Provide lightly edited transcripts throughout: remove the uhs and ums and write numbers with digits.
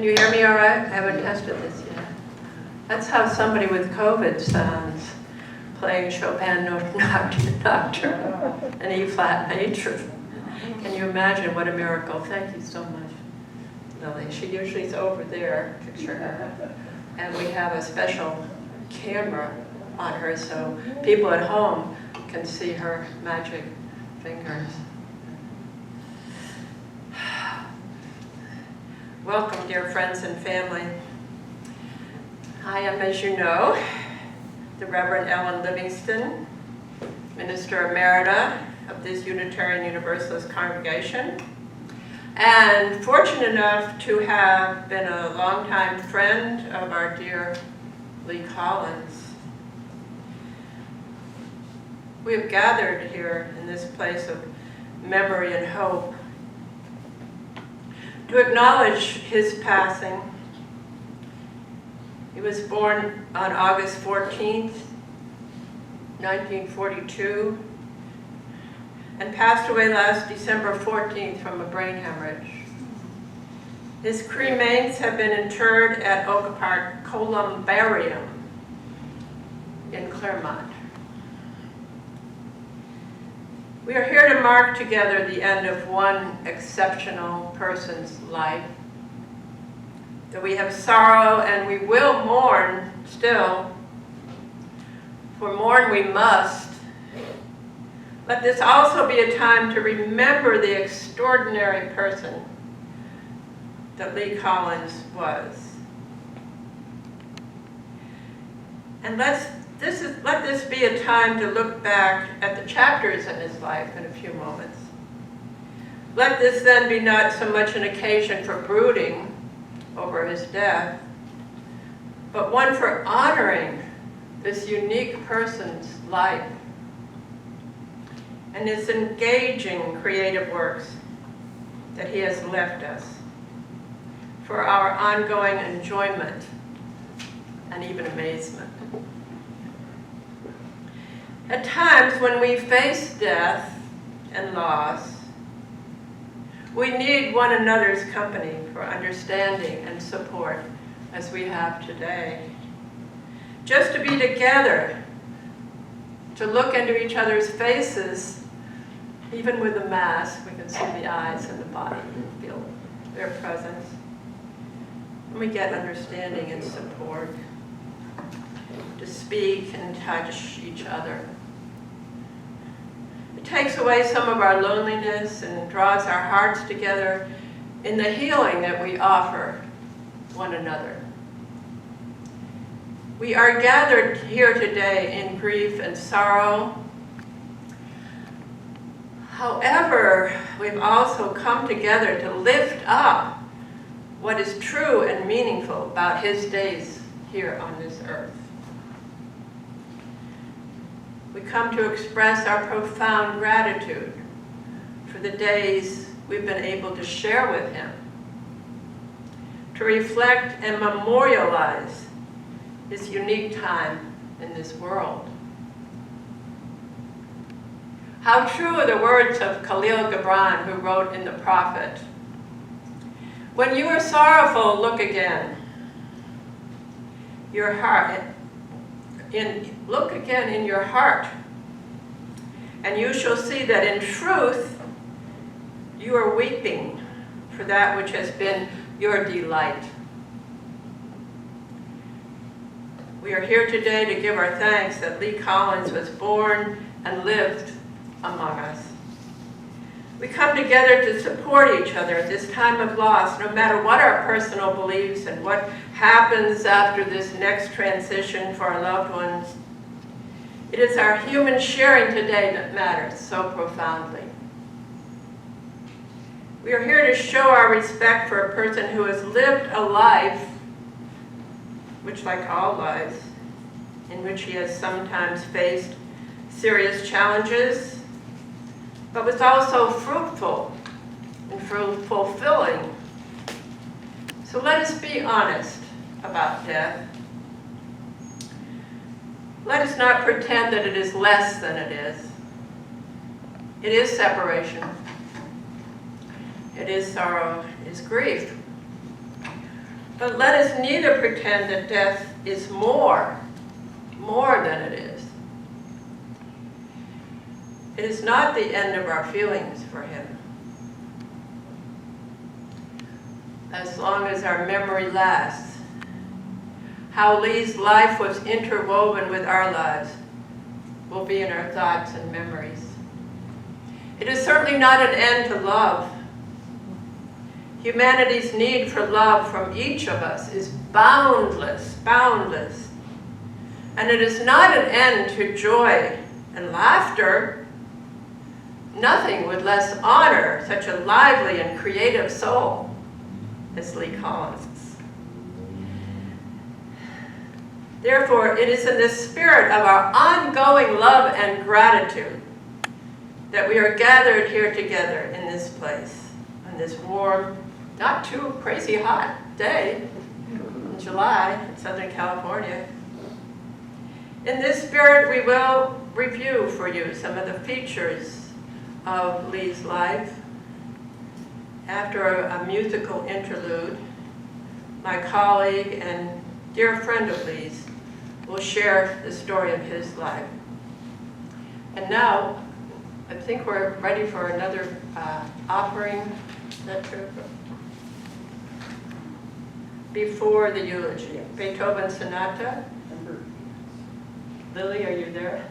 Can you hear me all right? I haven't tested this yet. That's how somebody with COVID sounds, playing Chopin Nocturne, an E-flat major. Can you imagine what a miracle? Thank you so much, Lily. She usually is over there, picture her. And we have a special camera on her so people at home can see her magic fingers. Welcome, dear friends and family. I am, as you know, the Reverend Ellen Livingston, Minister Emerita of this Unitarian Universalist congregation, and fortunate enough to have been a longtime friend of our dear Lee Collins. We have gathered here in this place of memory and hope to acknowledge his passing. He was born on August 14th, 1942, and passed away last December 14th from a brain hemorrhage. His cremains have been interred at Oak Park Columbarium in Claremont. We are here to mark together the end of one exceptional person's life. That we have sorrow and we will mourn still, for mourn we must. Let this also be a time to remember the extraordinary person that Lee Collins was. And let this be a time to look back at the chapters in his life in a few moments. Let this then be not so much an occasion for brooding over his death, but one for honoring this unique person's life and his engaging creative works that he has left us for our ongoing enjoyment and even amazement. At times when we face death and loss, we need one another's company for understanding and support as we have today. Just to be together, to look into each other's faces, even with a mask, we can see the eyes and the body and feel their presence. And we get understanding and support, to speak and touch each other. It takes away some of our loneliness and draws our hearts together in the healing that we offer one another. We are gathered here today in grief and sorrow. However, we've also come together to lift up what is true and meaningful about his days here on this earth. We come to express our profound gratitude for the days we've been able to share with him, to reflect and memorialize his unique time in this world. How true are the words of Khalil Gibran, who wrote in The Prophet, "When you are sorrowful, look again. Your heart, look again in your heart, and you shall see that in truth you are weeping for that which has been your delight." We are here today to give our thanks that Lee Collins was born and lived among us. We come together to support each other at this time of loss, no matter what our personal beliefs and what happens after this next transition for our loved ones. It is our human sharing today that matters so profoundly. We are here to show our respect for a person who has lived a life, which, like all lives, in which he has sometimes faced serious challenges, but was also fruitful and fulfilling. So let us be honest about death. Let us not pretend that it is less than it is. It is separation. It is sorrow. It is grief. But let us neither pretend that death is more than it is. It is not the end of our feelings for him. As long as our memory lasts, how Lee's life was interwoven with our lives will be in our thoughts and memories. It is certainly not an end to love. Humanity's need for love from each of us is boundless, boundless. And it is not an end to joy and laughter. Nothing would less honor such a lively and creative soul as Lee Collins. Therefore, it is in the spirit of our ongoing love and gratitude that we are gathered here together in this place, on this warm, not too crazy hot day in July in Southern California. In this spirit, we will review for you some of the features of Lee's life. After a musical interlude, my colleague and dear friend of Lee's will share the story of his life. And now, I think we're ready for another offering. Is that true? Before the eulogy. Beethoven Sonata. Lily, are you there?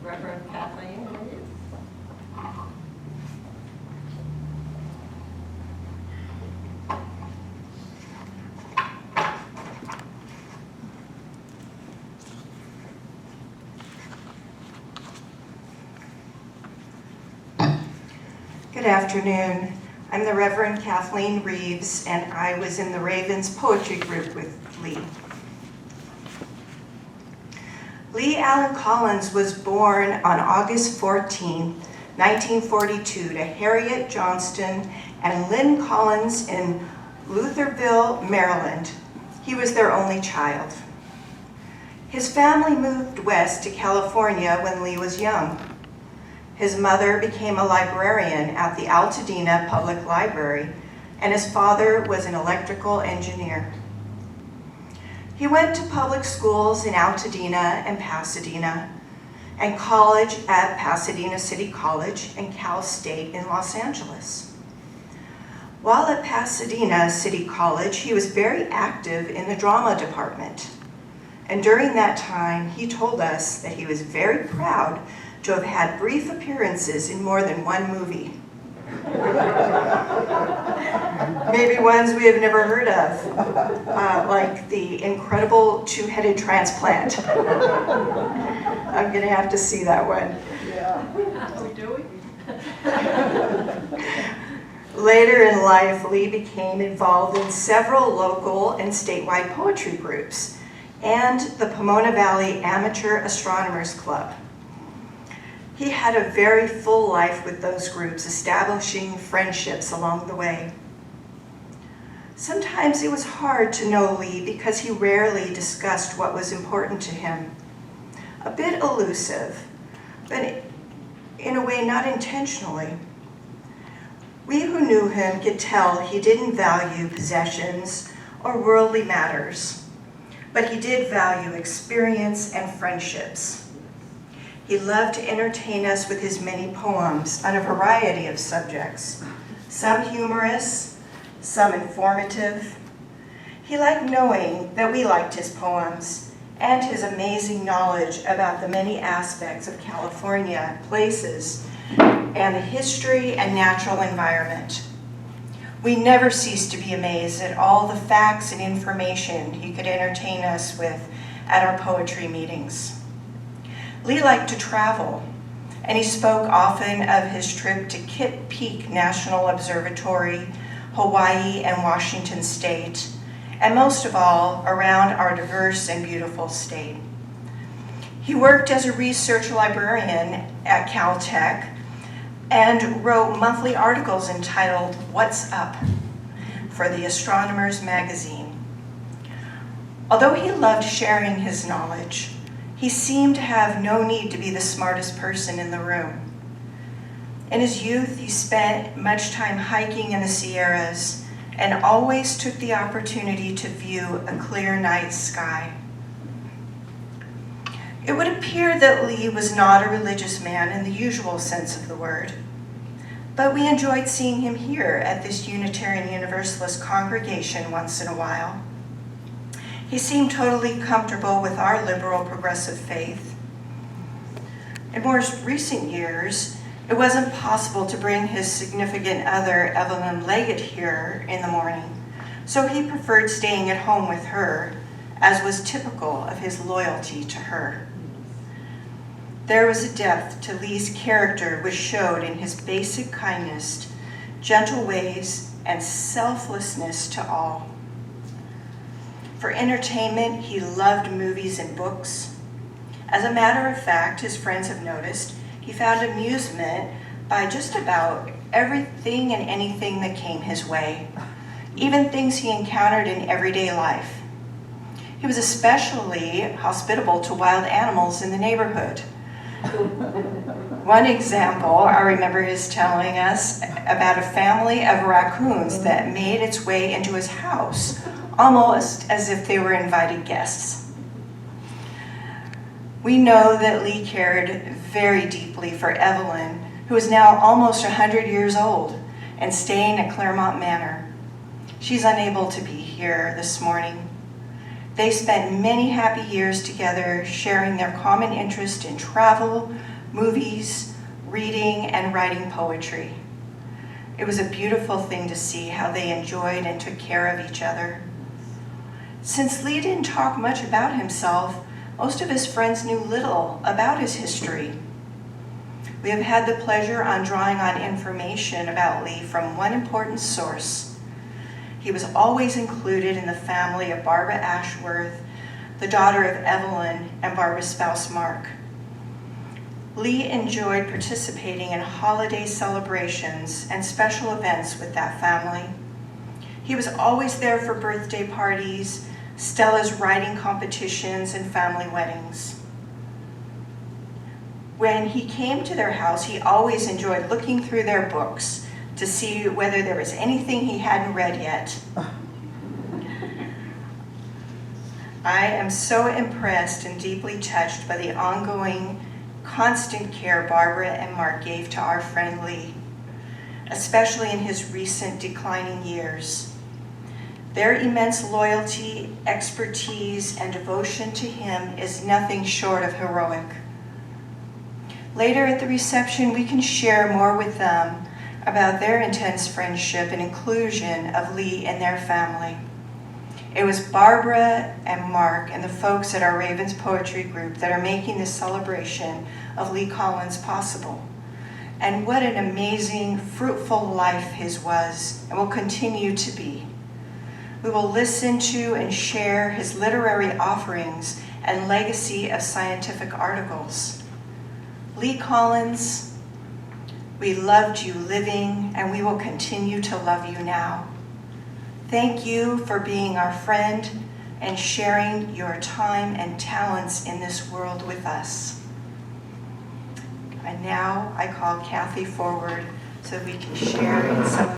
Reverend Kathleen Reeves. Good afternoon. I'm the Reverend Kathleen Reeves, and I was in the Ravens poetry group with Lee. Lee Allan Collins was born on August 14, 1942 to Harriet Johnston and Lynn Collins in Lutherville, Maryland. He was their only child. His family moved west to California when Lee was young. His mother became a librarian at the Altadena Public Library, and his father was an electrical engineer. He went to public schools in Altadena and Pasadena, and college at Pasadena City College and Cal State in Los Angeles. While at Pasadena City College, he was very active in the drama department. And during that time, he told us that he was very proud to have had brief appearances in more than one movie. Maybe ones we have never heard of, like The Incredible Two-Headed Transplant. I'm gonna have to see that one. Yeah. Do we? Later in life, Lee became involved in several local and statewide poetry groups and the Pomona Valley Amateur Astronomers Club. He had a very full life with those groups, establishing friendships along the way. Sometimes it was hard to know Lee because he rarely discussed what was important to him. A bit elusive, but in a way not intentionally. We who knew him could tell he didn't value possessions or worldly matters, but he did value experience and friendships. He loved to entertain us with his many poems on a variety of subjects, some humorous, some informative. He liked knowing that we liked his poems and his amazing knowledge about the many aspects of California, places, and the history and natural environment. We never ceased to be amazed at all the facts and information he could entertain us with at our poetry meetings. Lee liked to travel, and he spoke often of his trip to Kitt Peak National Observatory, Hawaii, and Washington State, and most of all, around our diverse and beautiful state. He worked as a research librarian at Caltech and wrote monthly articles entitled "What's Up" for the Astronomers magazine. Although he loved sharing his knowledge, he seemed to have no need to be the smartest person in the room. In his youth, he spent much time hiking in the Sierras and always took the opportunity to view a clear night sky. It would appear that Lee was not a religious man in the usual sense of the word, but we enjoyed seeing him here at this Unitarian Universalist congregation once in a while. He seemed totally comfortable with our liberal progressive faith. In more recent years, it wasn't possible to bring his significant other, Evelyn Leggett, here in the morning, so he preferred staying at home with her, as was typical of his loyalty to her. There was a depth to Lee's character which showed in his basic kindness, gentle ways, and selflessness to all. For entertainment, he loved movies and books. As a matter of fact, his friends have noticed, he found amusement by just about everything and anything that came his way, even things he encountered in everyday life. He was especially hospitable to wild animals in the neighborhood. One example I remember his telling us about a family of raccoons that made its way into his house, almost as if they were invited guests. We know that Lee cared very deeply for Evelyn, who is now almost 100 years old and staying at Claremont Manor. She's unable to be here this morning. They spent many happy years together, sharing their common interest in travel, movies, reading, and writing poetry. It was a beautiful thing to see how they enjoyed and took care of each other. Since Lee didn't talk much about himself, most of his friends knew little about his history. We have had the pleasure on drawing on information about Lee from one important source. He was always included in the family of Barbara Ashworth, the daughter of Evelyn and Barbara's spouse Mark. Lee enjoyed participating in holiday celebrations and special events with that family. He was always there for birthday parties, Stella's writing competitions, and family weddings. When he came to their house, he always enjoyed looking through their books to see whether there was anything he hadn't read yet. I am so impressed and deeply touched by the ongoing, constant care Barbara and Mark gave to our friend Lee, especially in his recent declining years. Their immense loyalty, expertise, and devotion to him is nothing short of heroic. Later at the reception, we can share more with them about their intense friendship and inclusion of Lee and their family. It was Barbara and Mark and the folks at our Ravens Poetry Group that are making this celebration of Lee Collins possible. And what an amazing, fruitful life his was and will continue to be. We will listen to and share his literary offerings and legacy of scientific articles. Lee Collins, we loved you living, and we will continue to love you now. Thank you for being our friend and sharing your time and talents in this world with us. And now I call Kathy forward so we can share in some of